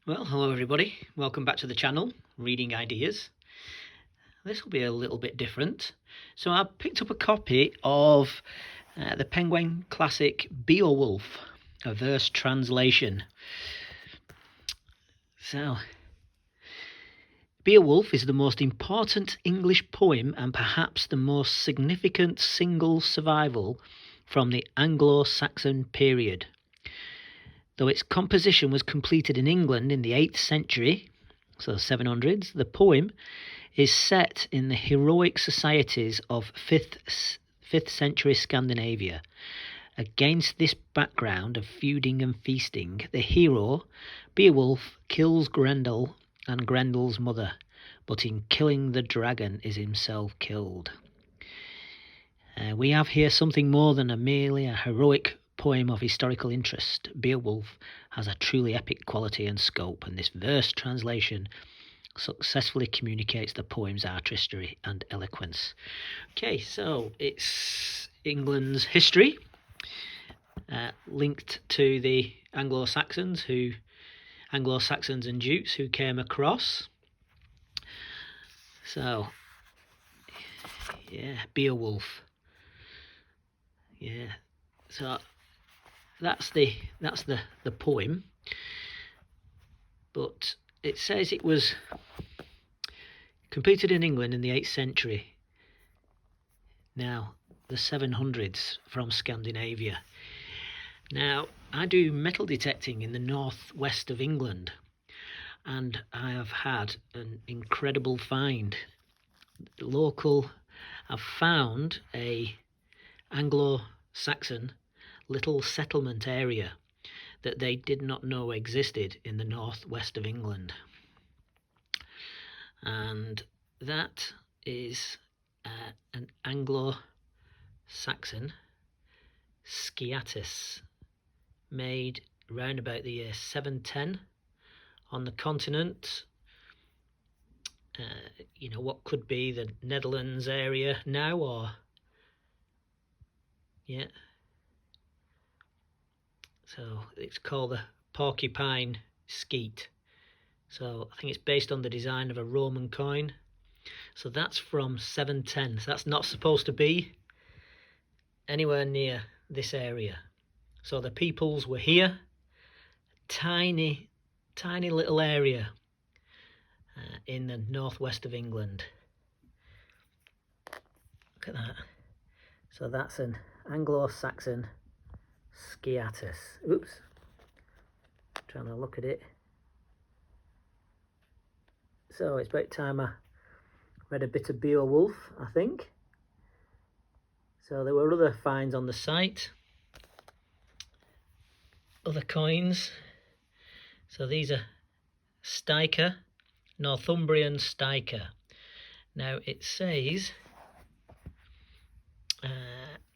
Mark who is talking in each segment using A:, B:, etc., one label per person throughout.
A: Well, hello everybody. Welcome back to the channel, Reading Ideas. This will be a little bit different. So I picked up a copy of the Penguin classic Beowulf, a verse translation. So, Beowulf is the most important English poem and perhaps the most significant single survival from the Anglo-Saxon period. Though its composition was completed in England in the 8th century, so 700s, the poem is set in the heroic societies of 5th century Scandinavia. Against this background of feuding and feasting, the hero, Beowulf, kills Grendel and Grendel's mother, but in killing the dragon is himself killed. We have here something more than merely a heroic poem of historical interest. Beowulf has a truly epic quality and scope, and this verse translation successfully communicates the poem's artistry and eloquence. Okay, so it's England's history, linked to the Anglo-Saxons and Jutes who came across. So, yeah, Beowulf. Yeah, so that's the poem, but it says it was completed in England in the 8th century. Now, the 700s from Scandinavia. Now, I do metal detecting in the northwest of England, and I have had an incredible find. I've found a Anglo-Saxon little settlement area that they did not know existed in the northwest of England, and that is an Anglo-Saxon sciatus made round about the year 710 on the continent. What could be the Netherlands area now, or yeah. So it's called the Porcupine Skeet. So I think it's based on the design of a Roman coin. So that's from 710. So that's not supposed to be anywhere near this area. So the peoples were here, tiny little area in the northwest of England. Look at that. So that's an Anglo-Saxon sciatus. Oops. Trying to look at it. So it's about time I read a bit of Beowulf, I think. So there were other finds on the site, other coins. So these are Styker, Northumbrian Styker. Now it says,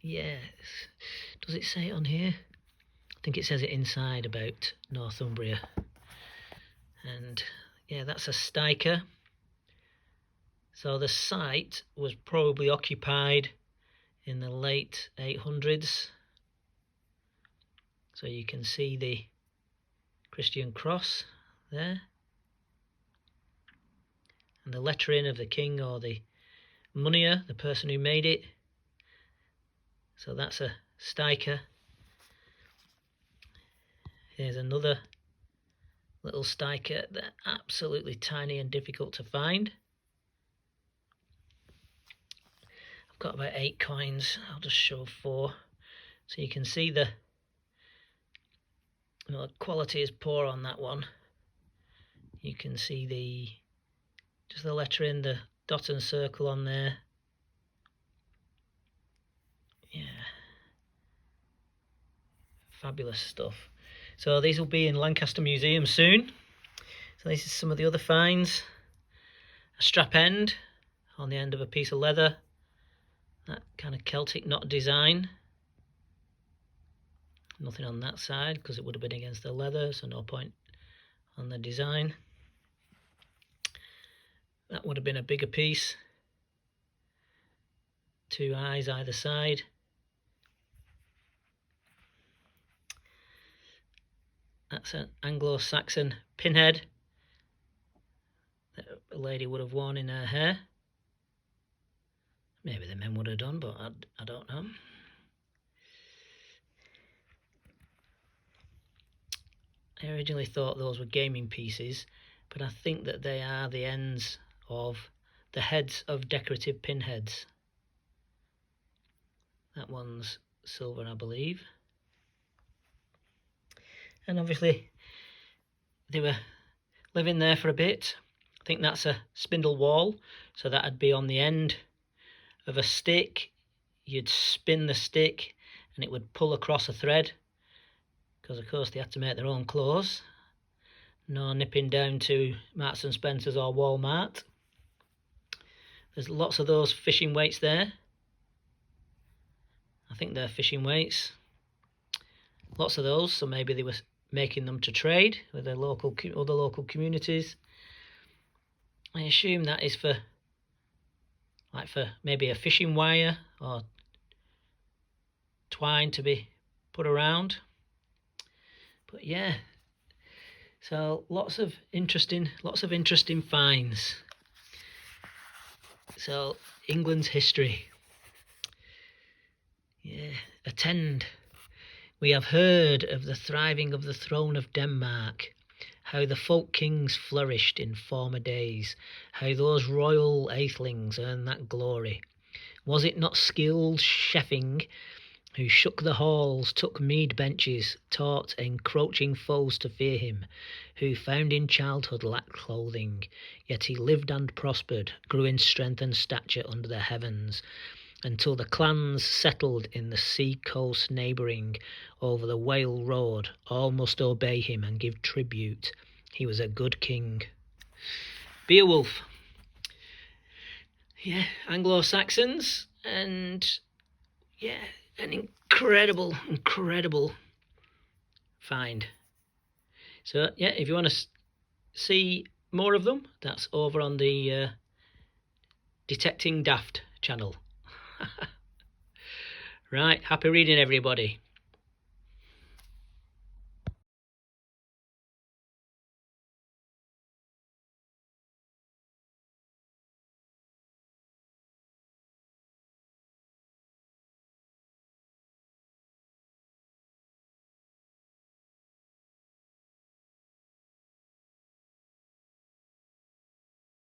A: yes, does it say it on here? I think it says it inside about Northumbria. And yeah, that's a Styker. So the site was probably occupied in the late 800s. So you can see the Christian cross there, and the lettering of the king or the moneyer, the person who made it. So that's a Styker. Here's another little Styker. They're absolutely tiny and difficult to find. I've got about 8 coins. I'll just show 4. So you can see the quality is poor on that one. You can see just the lettering, the dot and circle on there. Yeah, fabulous stuff. So these will be in Lancaster Museum soon. So this is some of the other finds. A strap end on the end of a piece of leather. That kind of Celtic knot design. Nothing on that side because it would have been against the leather, so no point on the design. That would have been a bigger piece. 2 eyes either side. That's an Anglo-Saxon pinhead that a lady would have worn in her hair. Maybe the men would have done, but I don't know. I originally thought those were gaming pieces, but I think that they are the ends of the heads of decorative pinheads. That one's silver, I believe. And obviously they were living there for a bit. I think that's a spindle whorl, so that'd be on the end of a stick. You'd spin the stick and it would pull across a thread, because of course they had to make their own clothes. No nipping down to Marks and Spencer's or Walmart. There's lots of those fishing weights there. I think they're fishing weights. Lots of those, so maybe they were making them to trade with their other local communities. I assume that is for maybe a fishing wire or twine to be put around. But yeah, so lots of interesting finds. So England's history. Yeah, attend. We have heard of the thriving of the throne of Denmark, how the folk kings flourished in former days, how those royal aethelings earned that glory. Was it not skilled Scheffing who shook the halls, took mead benches, taught encroaching foes to fear him, who found in childhood lacked clothing, yet he lived and prospered, grew in strength and stature under the heavens, until the clans settled in the sea coast neighbouring over the Whale Road, all must obey him and give tribute. He was a good king. Beowulf. Yeah, Anglo-Saxons, and yeah, an incredible find. So yeah, if you want to see more of them, that's over on the Detecting Daft channel. Right, happy reading everybody.